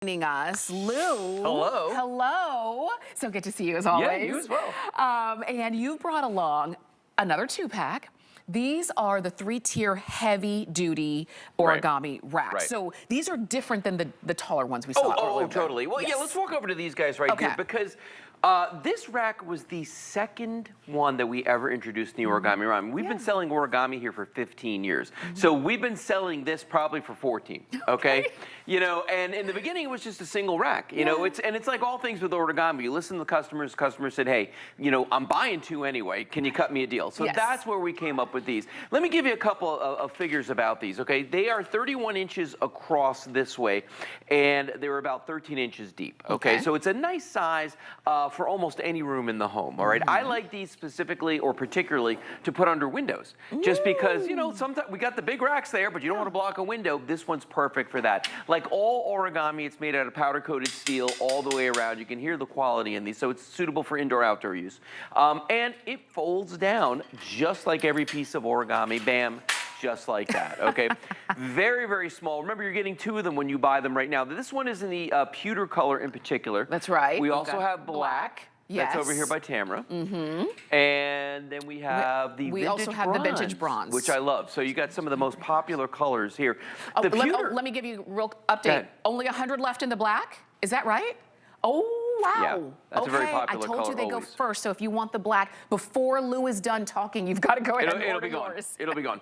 Joining us, Lou. Hello. Hello. So good to see you as always. Yeah, you as well. And you brought along another 2-pack. These are the 3-tier heavy-duty origami racks. Right. So these are different than the taller ones we saw earlier. Totally. Well, Yes. yeah, let's walk over to these guys right here because this rack was the second one that we ever introduced in the origami run. We've been selling origami here for 15 years. So we've been selling this probably for 14, okay? You know, and in the beginning it was just a single rack, you know, it's like all things with origami. You listen to the customers said, hey, you know, I'm buying 2 anyway. Can you cut me a deal? So that's where we came up with these. Let me give you a couple of figures about these, okay? They are 31 inches across this way, and they were about 13 inches deep, okay? So it's a nice size for almost any room in the home, all right? I like these specifically or particularly to put under windows, just because, you know, sometimes we got the big racks there, but you don't want to block a window. This one's perfect for that. Like all origami, it's made out of powder-coated steel all the way around. You can hear the quality in these, so it's suitable for indoor-outdoor use. And it folds down just like every piece of origami. Bam. Just like that, okay? Very, very small. Remember, you're getting 2 of them when you buy them right now. This one is in the pewter color in particular. That's right. We also have black. Yes. That's over here by Tamara. And then we have the we also have the vintage bronze, which I love. So you got some of the most popular colors here. Oh, let me give you a real update. Only 100 left in the black. Is that right? Oh, wow. Yeah, that's a very popular I told color you they always. go first, so if you want the black, before Lou is done talking, you've got to go ahead and It'll order be gone. yours. It'll be gone.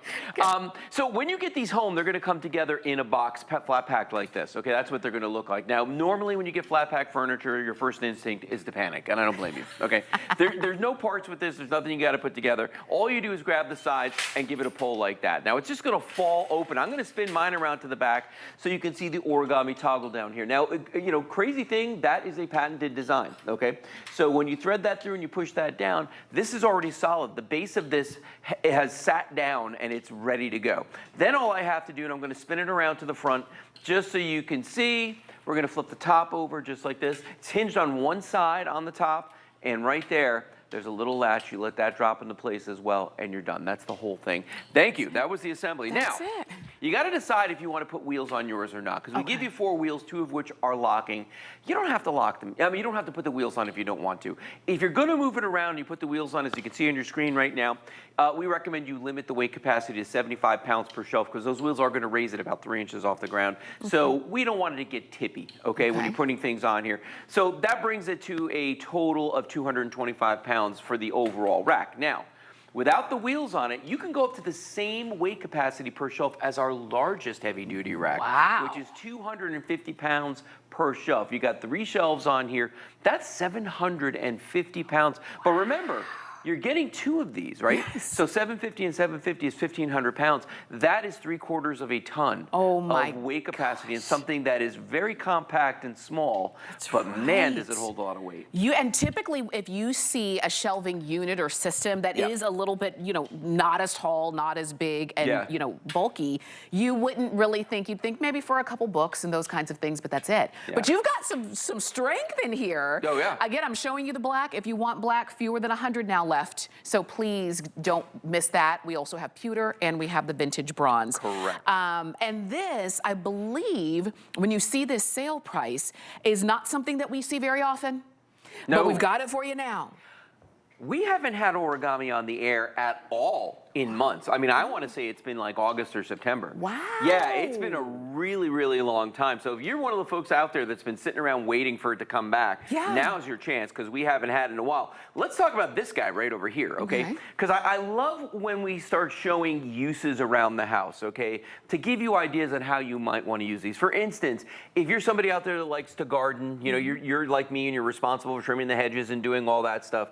So when you get these home, they're going to come together in a box, flat packed like this. Okay, that's what they're going to look like. Now, normally when you get flat packed furniture, your first instinct is to panic, and I don't blame you. Okay, there's no parts with this. There's nothing you got to put together. All you do is grab the sides and give it a pull like that. Now it's just going to fall open. I'm going to spin mine around to the back so you can see the origami toggle down here. Now, you know, crazy thing, that is a patented design. Okay, so when you thread that through and you push that down, this is already solid. The base of this has sat down and it's ready to go. Then all I have to do, and I'm going to spin it around to the front just so you can see, we're going to flip the top over just like this. It's hinged on one side on the top, and right there, there's a little latch. You let that drop into place as well, and you're done. That's the whole thing. Thank you. That was the assembly. That's now, it. you got to decide if you want to put wheels on yours or not, because we give you 4 wheels, 2 of which are locking. You don't have to lock them. I mean, you don't have to put the wheels on if you don't want to. If you're going to move it around, you put the wheels on, as you can see on your screen right now. We recommend you limit the weight capacity to 75 pounds per shelf, because those wheels are going to raise it about 3 inches off the ground. So we don't want it to get tippy, okay, when you're putting things on here. So that brings it to a total of 225 pounds for the overall rack. Now, without the wheels on it, you can go up to the same weight capacity per shelf as our largest heavy-duty rack, which is 250 pounds per shelf. You got 3 shelves on here. That's 750 pounds. But remember, you're getting 2 of these, right? So 750 and 750 is 1,500 pounds. That is 3/4 of a ton of weight capacity, and something that is very compact and small. But man, does it hold a lot of weight. And typically, if you see a shelving unit or system that is a little bit, you know, not as tall, not as big, and you know, bulky, you wouldn't really think. You'd think maybe for a couple books and those kinds of things, but that's it. But you've got some strength in here. Oh yeah. Again, I'm showing you the black. If you want black, fewer than 100 now left. So please don't miss that. We also have pewter and we have the vintage bronze. Correct. And this, I believe, when you see this sale price, is not something that we see very often. No. But we've got it for you now. We haven't had origami on the air at all in months. I mean, I want to say it's been like August or September. Wow. Yeah, it's been a really, really long time. So if you're one of the folks out there that's been sitting around waiting for it to come back, now's your chance, because we haven't had it in a while. Let's talk about this guy right over here, okay? Because I love when we start showing uses around the house, okay? To give you ideas on how you might want to use these. For instance, if you're somebody out there that likes to garden, you know, you're like me and you're responsible for trimming the hedges and doing all that stuff.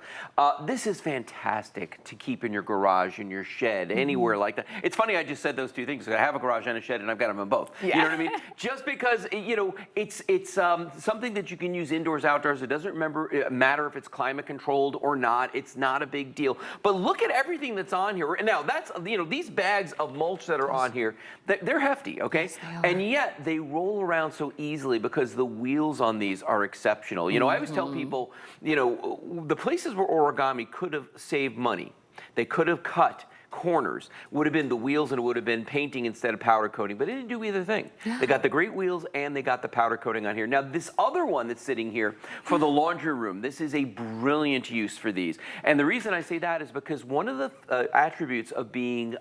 This is fantastic to keep in your garage, in your shed, anywhere like that. It's funny I just said those 2 things. I have a garage and a shed, and I've got them in both. You know what I mean? Just because, you know, it's something that you can use indoors, outdoors. It doesn't matter if it's climate controlled or not. It's not a big deal. But look at everything that's on here. Now, that's, you know, these bags of mulch that are on here, they're hefty, okay? Yes, they are. And yet they roll around so easily because the wheels on these are exceptional. You know, I always tell people, you know, the places where origami could have saved money, they could have cut corners would have been the wheels, and it would have been painting instead of powder coating, but it didn't do either thing. Yeah. They got the great wheels and they got the powder coating on here. Now this other one that's sitting here for the laundry room, this is a brilliant use for these. And the reason I say that is because one of the attributes of being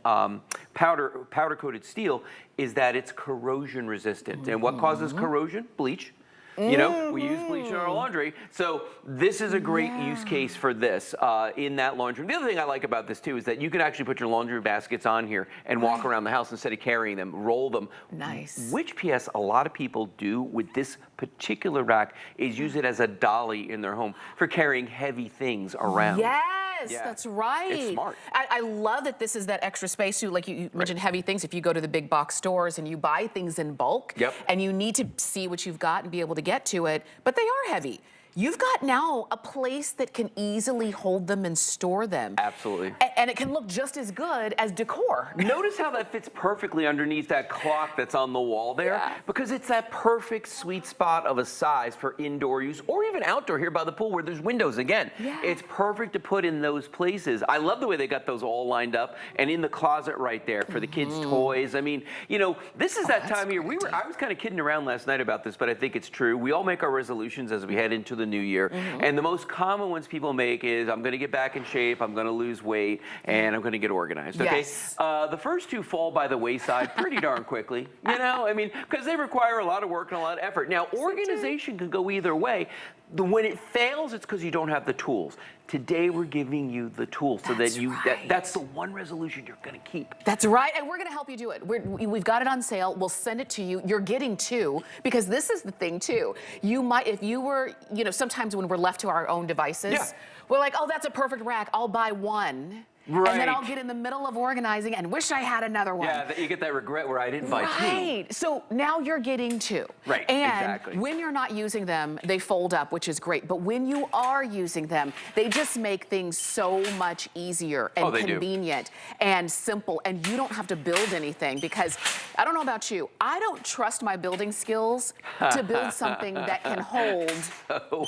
powder coated steel is that it's corrosion resistant. And what causes corrosion? Bleach. You know, we use bleach in our laundry. So this is a great use case for this in that laundry room. The other thing I like about this too is that you can actually put your laundry baskets on here and walk around the house instead of carrying them, roll them. Nice. Which PS a lot of people do with this particular rack is use it as a dolly in their home for carrying heavy things around. Yes, that's right. It's smart. I love that this is that extra space too. Like you mentioned heavy things. If you go to the big box stores and you buy things in bulk and you need to see what you've got and be able to get to it, but they are heavy. You've got now a place that can easily hold them and store them. Absolutely. And it can look just as good as decor. Notice how that fits perfectly underneath that clock that's on the wall there? Yeah. Because it's that perfect sweet spot of a size for indoor use or even outdoor here by the pool where there's windows again. Yeah. It's perfect to put in those places. I love the way they got those all lined up and in the closet right there for the kids' toys. I mean, you know, this is that time of year. I was kind of kidding around last night about this, but I think it's true. We all make our resolutions as we head into the new year. And the most common ones people make is I'm going to get back in shape, I'm going to lose weight, and I'm going to get organized. Okay. Yes. The first two fall by the wayside pretty darn quickly, you know, I mean, because they require a lot of work and a lot of effort. Now, organization can go either way. When it fails, it's because you don't have the tools. Today, we're giving you the tools so that's the one resolution you're going to keep. That's right, and we're going to help you do it. We've got it on sale. We'll send it to you. You're getting two, because this is the thing too. You might, if you were, you know, sometimes when we're left to our own devices, we're like, oh, that's a perfect rack. I'll buy one. Right. And then I'll get in the middle of organizing and wish I had another one. Yeah, you get that regret where I didn't buy two. Right. So now you're getting two. Right, and when you're not using them, they fold up, which is great. But when you are using them, they just make things so much easier and convenient and simple. And you don't have to build anything because, I don't know about you, I don't trust my building skills to build something that can hold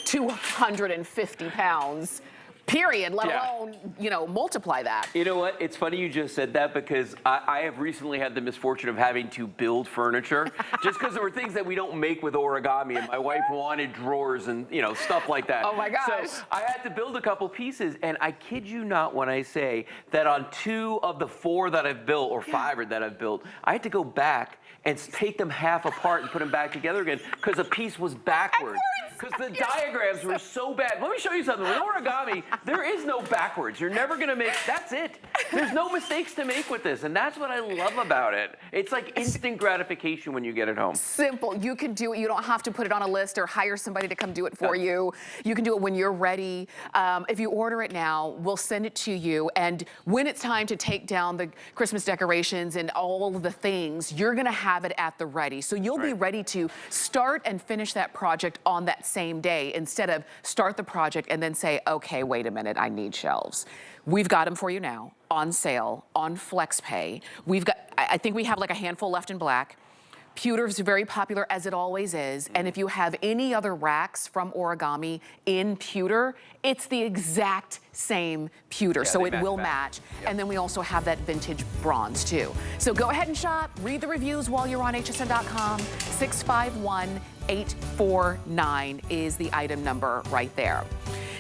250 pounds. Period, let alone, you know, multiply that. You know what? It's funny you just said that because I have recently had the misfortune of having to build furniture just because there were things that we don't make with origami, and my wife wanted drawers and, you know, stuff like that. Oh my gosh. So I had to build a couple pieces, and I kid you not when I say that on 2 of the 4 that I've built, or 5 that I've built, I had to go back and take them half apart and put them back together again because a piece was backwards. Because the diagrams were so bad. Let me show you something. With origami, there is no backwards. You're never going to make, that's it. There's no mistakes to make with this, and that's what I love about it. It's like instant gratification when you get it home. Simple. You can do it. You don't have to put it on a list or hire somebody to come do it for you. You can do it when you're ready. If you order it now, we'll send it to you, and when it's time to take down the Christmas decorations and all of the things, you're going to have it at the ready. So you'll be ready to start and finish that project on that same day instead of start the project and then say, okay, wait a minute, I need shelves. We've got them for you now on sale on FlexPay. We've got, I think we have like a handful left in black. Pewter is very popular, as it always is. And if you have any other racks from Origami in pewter, it's the exact same pewter, so it will match. And then we also have that vintage bronze too. So go ahead and shop, read the reviews while you're on hsn.com. 651849 is the item number right there.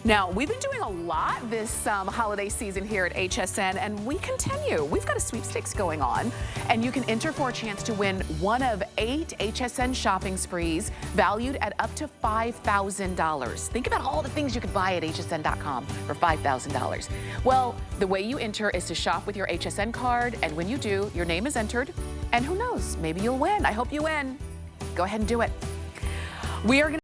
Now, we've been doing a lot this holiday season here at HSN, and we continue. We've got a sweepstakes going on, and you can enter for a chance to win one of 8 HSN shopping sprees valued at up to $5,000. Think about all the things you could buy at hsn.com for $5,000. Well, the way you enter is to shop with your HSN card, and when you do, your name is entered, and who knows, maybe you'll win. I hope you win. Go ahead and do it. We are going to